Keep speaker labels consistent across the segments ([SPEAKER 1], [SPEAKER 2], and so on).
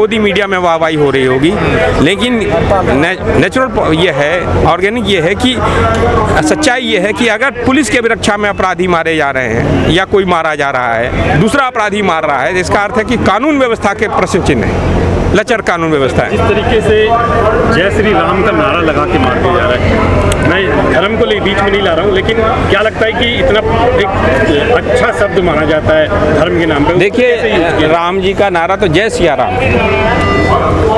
[SPEAKER 1] Modi media में वाहवाही हो रही होगी, लेकिन नेचुरल ये है, ऑर्गेनिक ये है कि सच्चाई ये है कि अगर पुलिस के रक्षा में अपराधी मारे जा रहे हैं या कोई मारा जा रहा है, दूसरा अपराधी मार रहा है, इसका अर्थ है कि कानून व्यवस्था के प्रश्न चिन्ह है, लचर कानून व्यवस्था है।
[SPEAKER 2] इस तरीके से जय श्री राम का नारा लगा के मार दिया जा रहा है। मैं धर्म को बीच में नहीं ला रहा हूँ, लेकिन क्या लगता है कि इतना एक अच्छा शब्द माना जाता है धर्म के नाम पे?
[SPEAKER 1] देखिए, राम जी का नारा तो जय सिया राम,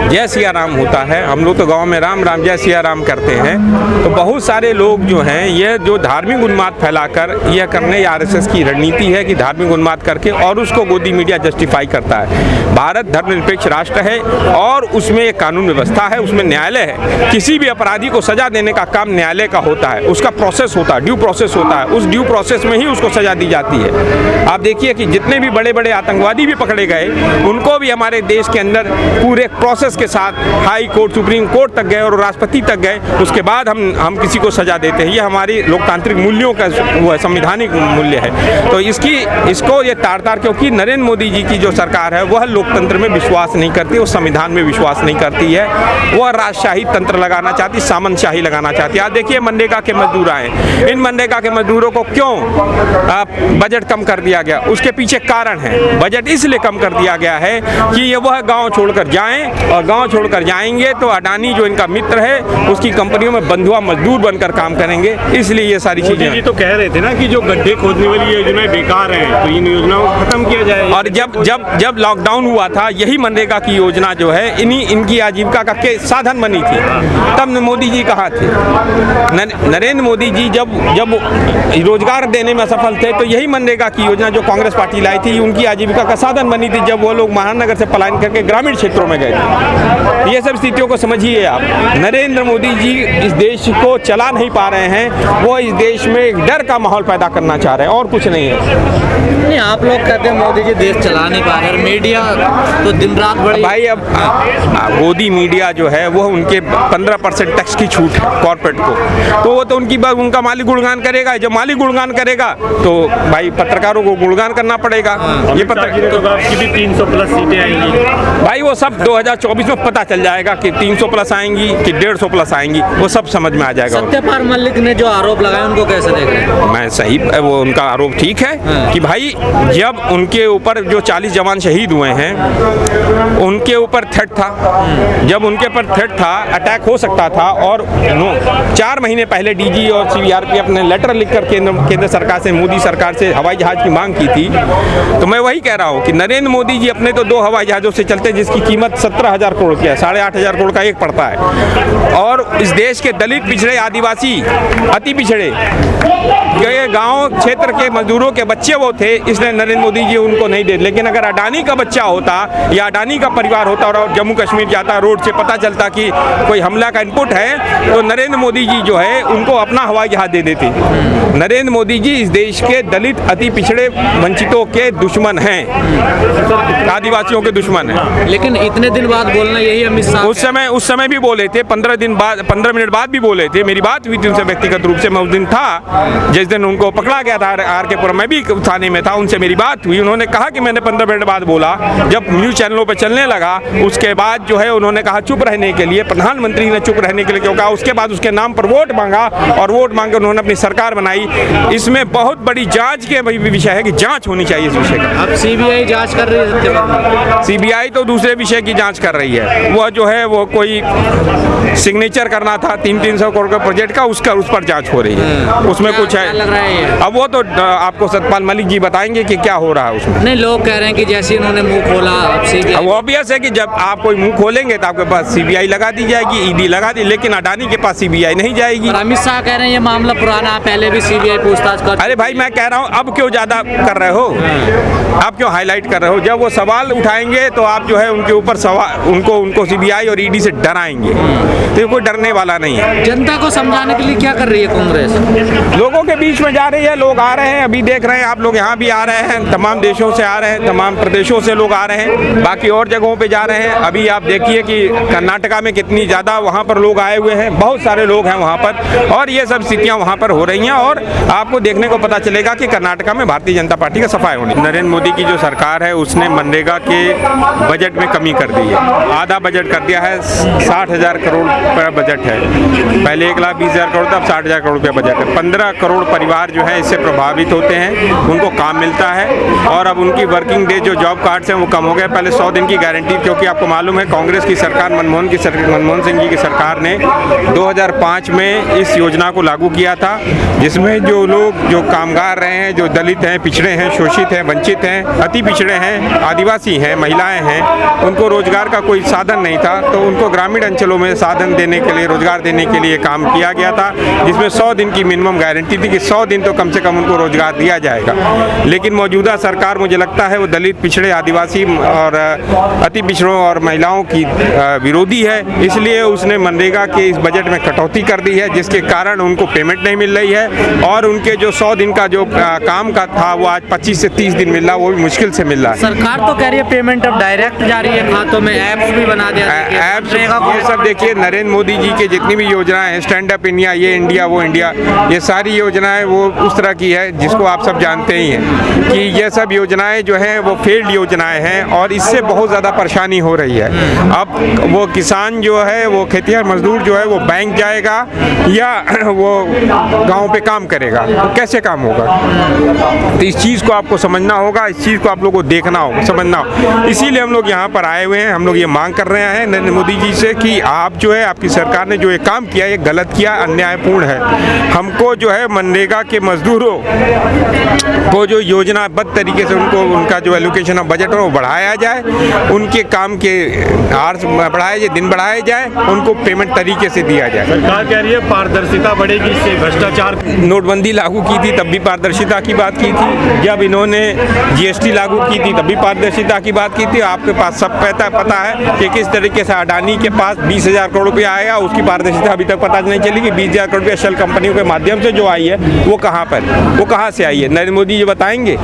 [SPEAKER 1] जय सिया राम होता है। हम लोग तो गांव में राम राम जय सिया राम करते हैं। तो बहुत सारे लोग जो हैं, ये जो धार्मिक उन्माद फैलाकर यह करने, आरएसएस की रणनीति है कि धार्मिक उन्माद करके और उसको गोदी मीडिया जस्टिफाई करता है। भारत धर्मनिरपेक्ष राष्ट्र है और उसमें एक कानून व्यवस्था है, उसमें न्यायालय है। किसी भी अपराधी को सजा देने का काम न्यायालय का होता है, उसका प्रोसेस होता है, ड्यू प्रोसेस होता है। उस ड्यू प्रोसेस में ही उसको सजा दी जाती है। आप देखिए कि जितने भी बड़े बड़े आतंकवादी भी पकड़े गए, उनको भी हमारे देश के अंदर पूरे प्रोसेस के साथ हाई कोर्ट, सुप्रीम कोर्ट तक गए और राष्ट्रपति तक गए, उसके बाद हम किसी को सजा देते हैं। ये हमारी लोकतांत्रिक मूल्यों का वो संवैधानिक मूल्य है। तो इसको ये तार क्योंकि नरेंद्र मोदी जी की जो सरकार है वह लोकतंत्र में विश्वास नहीं करती, वो संविधान में विश्वास नहीं करती है, वह राजशाही तंत्र लगाना चाहती, सामंतशाही लगाना चाहती है। आप देखिए मनरेगा के मजदूर आए, इन मनरेगा के मजदूरों को क्यों बजट कम कर दिया गया? उसके पीछे कारण है। बजट इसलिए कम कर दिया गया है कि ये वह गांव छोड़कर जाएं, और गांव छोड़कर जाएंगे तो अडानी जो इनका मित्र है उसकी कंपनियों में बंधुआ मजदूर बनकर काम करेंगे, इसलिए ये सारी चीजें।
[SPEAKER 2] मोदी जी तो कह रहे थे ना कि जो गड्ढे खोदने वाली योजनाएं बेकार हैं, तो इन योजनाओं को खत्म किया जाए।
[SPEAKER 1] और जब लॉकडाउन हुआ था, यही मनरेगा की योजना जो है इनकी आजीविका का साधन बनी थी। तब मोदी जी कहाँ थे? नरेंद्र मोदी जी जब रोजगार देने में सफल थे, तो यही मनरेगा की योजना जो कांग्रेस पार्टी लाई थी, उनकी आजीविका का साधन बनी थी, जब वो लोग महानगर से पलायन करके ग्रामीण क्षेत्रों में गए थे। ये सब स्थितियों को समझिए आप। नरेंद्र मोदी जी इस देश को चला नहीं पा रहे हैं, वो इस देश में एक डर का माहौल पैदा करना चाह रहे हैं, और कुछ नहीं है।
[SPEAKER 3] नहीं, आप लोग कहते हैं मोदी जी देश चला नहीं पा रहे, मीडिया तो दिन रात बड़ी।
[SPEAKER 1] भाई अब गोदी मीडिया जो है वो उनके 15% टैक्स की छूट है कॉर्पोरेट को, तो वो तो उनका मालिक गुणगान करेगा। जब मालिक गुणगान करेगा तो भाई पत्रकारों को गुणगान करना पड़ेगा। ये
[SPEAKER 2] की भी 300 प्लस सीटें आएंगी
[SPEAKER 1] भाई, वो सब 2024 में पता चल जाएगा कि 300 प्लस आएंगी कि 150 प्लस आएंगी, वो सब समझ में आ जाएगा।
[SPEAKER 3] सत्यपाल मलिक ने जो आरोप लगाए उनको कैसे देख रहे हैं?
[SPEAKER 1] मैं सही, वो उनका आरोप ठीक है कि भाई जब उनके ऊपर जो 40 जवान शहीद हुए हैं, उनके ऊपर थ्रेट था, जब उनके ऊपर थ्रेट था, अटैक हो सकता था, और 4 महीने पहले डीजी और सीआरपीएफ ने लेटर लिखकर केंद्र सरकार से, मोदी सरकार से हवाई जहाज की मांग की थी। तो मैं वही कह रहा हूँ कि नरेंद्र मोदी जी अपने तो 2 हवाई जहाज़ों से चलते हैं, जिसकी कीमत 17,000 करोड़ की है, 8,500 करोड़ का एक पड़ता है। और इस देश के दलित, पिछड़े, आदिवासी, अति पिछड़े गांव क्षेत्र के मजदूरों के बच्चे वो थे, इसलिए नरेंद्र मोदी जी उनको नहीं दे। लेकिन अगर अडानी का बच्चा होता या अडानी का परिवार होता और जम्मू कश्मीर जाता, रोड से पता चलता कि कोई हमला का इनपुट है, तो नरेंद्र मोदी जी जो है उनको अपना हवाई जहाज दे देते। नरेंद्र मोदी जी इस देश के दलित, अति पिछड़े, वंचितों के दुश्मन हैं, आदिवासियों के दुश्मन हैं।
[SPEAKER 3] लेकिन इतने दिन बाद बोलना यही अमित शाह
[SPEAKER 1] उस समय भी बोले थे, 15 मिनट बाद भी बोले थे। मेरी बात हुई थी उनसे व्यक्तिगत रूप से। मैं उस दिन था जिस दिन उनको पकड़ा गया था आर.के. पुरम, मैं भी थाने में था, उनसे मेरी बात हुई। उन्होंने कहा कि मैंने 15 मिनट बाद बोला। जब न्यूज़ चैनलों पर चलने लगा, उसके बाद जो है उन्होंने कहा चुप रहने के लिए, प्रधानमंत्री ने चुप रहने के लिए क्यों कहा। उसके बाद उसके नाम पर वोट मांगा, और वोट मांग के उन्होंने अपनी सरकार बनाई। इसमें बहुत बड़ी जांच के विषय है कि जांच होनी चाहिए इस विषय का।
[SPEAKER 3] अब सीबीआई जांच कर रही है।
[SPEAKER 1] सीबीआई तो दूसरे विषय की जांच कर रही है। वह जो है वो कोई सिग्नेचर करना था 300 करोड़ का प्रोजेक्ट का, उस पर जांच हो रही है। उसमें कुछ है,
[SPEAKER 3] लग रहा है।
[SPEAKER 1] अब वो तो आपको सत्यपाल मलिक जी बताएंगे कि क्या हो रहा है उसमें।
[SPEAKER 3] नहीं, लोग कह रहे हैं कि जैसे इन्होंने मुंह खोला,
[SPEAKER 1] अब ऑब्वियस है कि जब आप कोई मुंह खोलेंगे तो आपके पास सीबीआई लगा दी जाएगी, ईडी लगा दी, लेकिन अडानी के पास सीबीआई नहीं जाएगी।
[SPEAKER 3] अमित शाह कह रहे हैं ये मामला पुराना, पहले भी सीबीआई पूछताछ कर।
[SPEAKER 1] अरे भाई, मैं कह रहा हूँ अब क्यों ज्यादा कर रहे हो, आप क्यों हाईलाइट कर रहे हो? जब वो सवाल उठाएंगे तो आप जो है उनके ऊपर उनको सीबीआई और ईडी से डराएंगे, तो कोई डरने वाला नहीं है।
[SPEAKER 3] जनता को समझाने के लिए क्या कर रही है कांग्रेस?
[SPEAKER 1] लोगों के बीच में जा रही है, लोग आ रहे हैं, अभी देख रहे हैं आप लोग, यहाँ भी आ रहे हैं, तमाम देशों से आ रहे हैं, तमाम प्रदेशों से लोग आ रहे हैं, बाकी और जगहों पे जा रहे हैं। अभी आप देखिए कि कर्नाटका में कितनी ज़्यादा वहाँ पर लोग आए हुए हैं, बहुत सारे लोग हैं वहाँ पर, और ये सब स्थितियाँ वहाँ पर हो रही हैं। और आपको देखने को पता चलेगा कि कर्नाटका में भारतीय जनता पार्टी का सफाई होनी। नरेंद्र मोदी की जो सरकार है उसने मनरेगा के बजट में कमी कर दी है, आधा बजट कर दिया है। 60,000 करोड़ रुपया बजट है, पहले 1,20,000 करोड़ था, अब 60,000 करोड़ रुपया बजट है। 15 करोड़ परिवार जो है इससे प्रभावित होते हैं, उनको काम मिलता है और अब उनकी वर्किंग डे जो जॉब कार्ड्स हैं वो कम हो गए। पहले 100 दिन की गारंटी, क्योंकि आपको मालूम है कांग्रेस की सरकार, मनमोहन सिंह जी की सरकार ने 2005 में इस योजना को लागू किया था, जिसमें जो लोग जो कामगार रहे हैं, जो दलित हैं, पिछड़े हैं, शोषित हैं, वंचित हैं, अति पिछड़े हैं, आदिवासी हैं, महिलाएं हैं, उनको रोजगार का कोई साधन नहीं था, तो उनको ग्रामीण अंचलों में साधन देने के लिए, रोजगार देने के लिए काम किया गया था, जिसमें 100 दिन की मिनिमम गारंटी थी कि 100 दिन तो कम से कम उनको रोजगार दिया जाएगा। लेकिन मौजूदा सरकार, मुझे लगता है वो दलित, पिछड़े, आदिवासी और अति पिछड़ों और महिलाओं की विरोधी है, इसलिए उसने मनरेगा के इस बजट में कटौती कर दी है, जिसके कारण उनको पेमेंट नहीं मिल रही है और उनके जो 100 दिन का जो काम का था वो आज 25 से 30 दिन मिल रहा, वो भी मुश्किल से मिल रहा है।
[SPEAKER 3] सरकार तो कह रही है पेमेंट अब डायरेक्ट जा रही है खातों में, ऐप्स भी बना दिया,
[SPEAKER 1] ऐप्स ये सब देखिए, नरेंद्र मोदी जी के जितनी भी योजनाएं हैं, स्टैंड अप इंडिया, ये इंडिया वो इंडिया, ये सारी योजनाएं वो उस तरह की है जिसको आप सब जानते ही हैं कि ये सब योजनाएं जो हैं वो फेल्ड योजनाएं हैं और इससे बहुत ज़्यादा परेशानी हो रही है। अब वो किसान जो है, वो खेतिहर मजदूर जो है, वो बैंक जाएगा या वो गांव पे काम करेगा, तो कैसे काम होगा? तो इस चीज़ को आपको समझना होगा, इस चीज़ को आप लोगों को देखना होगा, समझना होगा। इसीलिए हम लोग यहाँ पर आए हुए हैं, हम लोग ये मांग कर रहे हैं नरेंद्र मोदी जी से कि आप जो है, आपकी सरकार ने जो ये काम किया, ये गलत किया, अन्यायपूर्ण है। हमको जो है मनरेगा के मजदूरों को जो योजनाबद्ध तरीके से उनका जो एलोकेशन ऑफ बजट है वो बढ़ाया जाए, उनके काम के आवर्स बढ़ाए जाए, दिन बढ़ाए जाए, उनको पेमेंट तरीके से दिया जाए।
[SPEAKER 2] सरकार कह रही है पारदर्शिता बढ़ेगी, इससे भ्रष्टाचार।
[SPEAKER 1] नोटबंदी लागू की थी तब भी पारदर्शिता की बात की थी, जब इन्होंने GST लागू की थी तब भी पारदर्शिता की बात की थी। आपके पास सब पता है कि किस तरीके से अडानी के पास 20,000 करोड़ रुपया आएगा, उसकी पारदर्शिता अभी तक पता नहीं चली कि 20,000 करोड़ रुपया शेल कंपनियों के माध्यम से जो आई है वो कहाँ से आई है। नरेंद्र मोदी जी बताएंगे।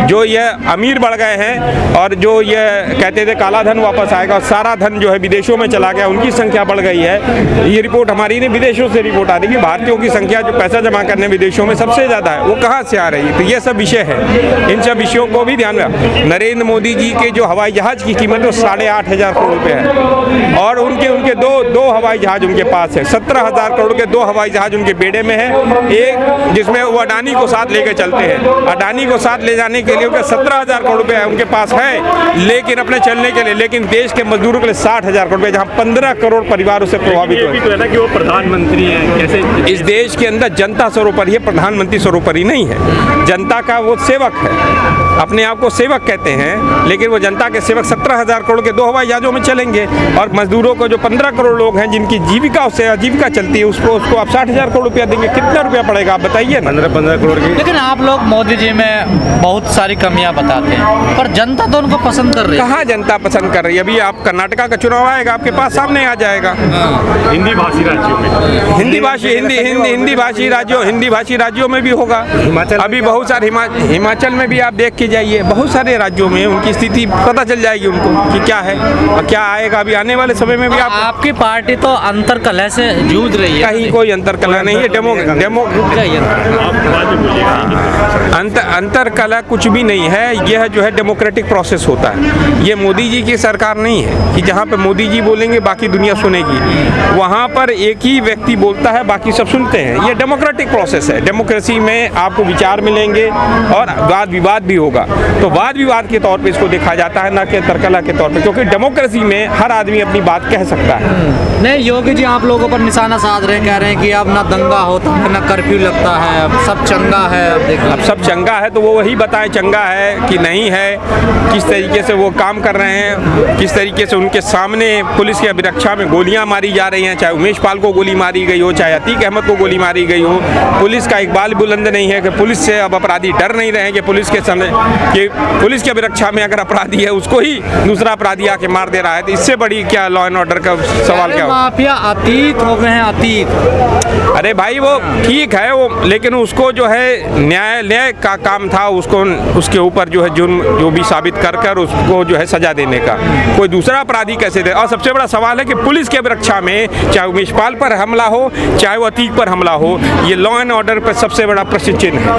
[SPEAKER 1] जो ये अमीर बढ़ गए हैं और जो ये कहते थे काला धन वापस आएगा और सारा धन जो है विदेशों में चला गया, उनकी संख्या बढ़ गई है। ये रिपोर्ट हमारी नहीं, विदेशों से रिपोर्ट आ रही है, भारतीयों की संख्या जो पैसा जमा करने विदेशों में सबसे ज़्यादा है, वो कहाँ से आ रही है? तो ये सब विषय है, इन सब विषयों को भी ध्यान में। नरेंद्र मोदी जी के जो हवाई जहाज़ की कीमत वो 8,500 करोड़ रुपये है और उनके दो हवाई जहाज उनके पास है। 17,000 करोड़ के 2 हवाई जहाज उनके बेड़े में है, एक जिसमें वो अडानी को साथ लेकर चलते हैं। अडानी को साथ ले जाने के लिए उनके 17,000 करोड़ रुपये उनके पास है, लेकिन अपने चलने के लिए, लेकिन देश के मजदूरों के लिए 60,000 करोड़ रुपये, जहाँ 15 करोड़ परिवारों से प्रभावित हुए।
[SPEAKER 2] तो है ना कि वो प्रधानमंत्री हैं, कैसे
[SPEAKER 1] इस देश के अंदर जनता सर्वोपरि है, प्रधानमंत्री सर्वोपरि नहीं है। जनता का वो सेवक है, अपने आप को सेवक कहते हैं, लेकिन वो जनता के सेवक 17,000 करोड़ के 2 हवाई जहाजों में चलेंगे और मजदूरों को जो 15 करोड़ लोग हैं जिनकी जीविका से आजीविका चलती है, उसको आप 60,000 करोड़ रुपया देंगे, कितना रुपया पड़ेगा आप बताइए ना?
[SPEAKER 2] 15 करोड़ की।
[SPEAKER 3] लेकिन आप लोग मोदी जी में बहुत सारी कमियां बताते हैं, पर जनता तो उनको पसंद कर रही है।
[SPEAKER 1] कहाँ जनता पसंद कर रही है? अभी आप कर्नाटका का चुनाव आएगा, आपके पास सामने आ जाएगा।
[SPEAKER 2] हिंदी भाषी राज्यों में,
[SPEAKER 1] हिंदी भाषी राज्यों में भी होगा। अभी बहुत सारे हिमाचल में भी आप देख के जाइए, बहुत सारे राज्यों में उनकी स्थिति पता चल जाएगी उनको कि क्या है और क्या आएगा। अभी आने वाले समय में भी
[SPEAKER 3] आपकी पार्टी तो अंतर कलह से जूझ रही है।
[SPEAKER 1] कहीं कोई अंतर कलह नहीं है, अंतर कलह कुछ भी नहीं है। यह जो है डेमोक्रेटिक प्रोसेस होता है। ये मोदी जी की सरकार नहीं है कि जहाँ पे मोदी जी बोलेंगे बाकी दुनिया सुनेगी। वहाँ पर एक ही व्यक्ति बोलता है, बाकी सब सुनते हैं। ये डेमोक्रेटिक प्रोसेस है। डेमोक्रेसी में आपको विचार मिलेंगे और वाद विवाद भी होगा, तो वाद विवाद के तौर पे इसको देखा जाता है, ना कि अंतरकलह के तौर पे, क्योंकि डेमोक्रेसी में हर आदमी अपनी बात कह सकता है।
[SPEAKER 3] नहीं, योगी जी आप लोगों पर निशाना साध रहे हैं, कह रहे हैं कि अब ना दंगा होता है, ना कर्फ्यू लगता है, अब सब चंगा है। अब
[SPEAKER 1] सब चंगा है तो वो वही बताएं चंगा है कि नहीं है, किस तरीके से वो काम कर रहे हैं, किस तरीके से उनके सामने पुलिस की अभिरक्षा में गोलियां मारी जा रही हैं, चाहे उमेश पाल को गोली मारी गई हो, चाहे अतीक अहमद को गोली मारी गई हो। पुलिस का इकबाल बुलंद नहीं है कि पुलिस से अब अपराधी डर नहीं रहे कि पुलिस के समय कि पुलिस की अभिरक्षा में अगर अपराधी है उसको ही दूसरा अपराधी आके मार दे रहा है। तो इससे बड़ी क्या लॉ एंड ऑर्डर का सवाल क्या हो?
[SPEAKER 3] माफिया अतीत हो गए हैं, अतीत।
[SPEAKER 1] अरे भाई वो ठीक है वो, लेकिन उसको जो है न्यायालय का काम था, उसको उसके ऊपर जो है जुर्म जो भी साबित कर उसको जो है सजा देने का। कोई दूसरा अपराधी कैसे दे? और सबसे बड़ा सवाल है कि पुलिस की अभिरक्षा में चाहे उमेश पाल पर हमला हो, चाहे वो अतीक पर हमला हो, ये लॉ एंड ऑर्डर पर सबसे बड़ा प्रश्न चिन्ह है।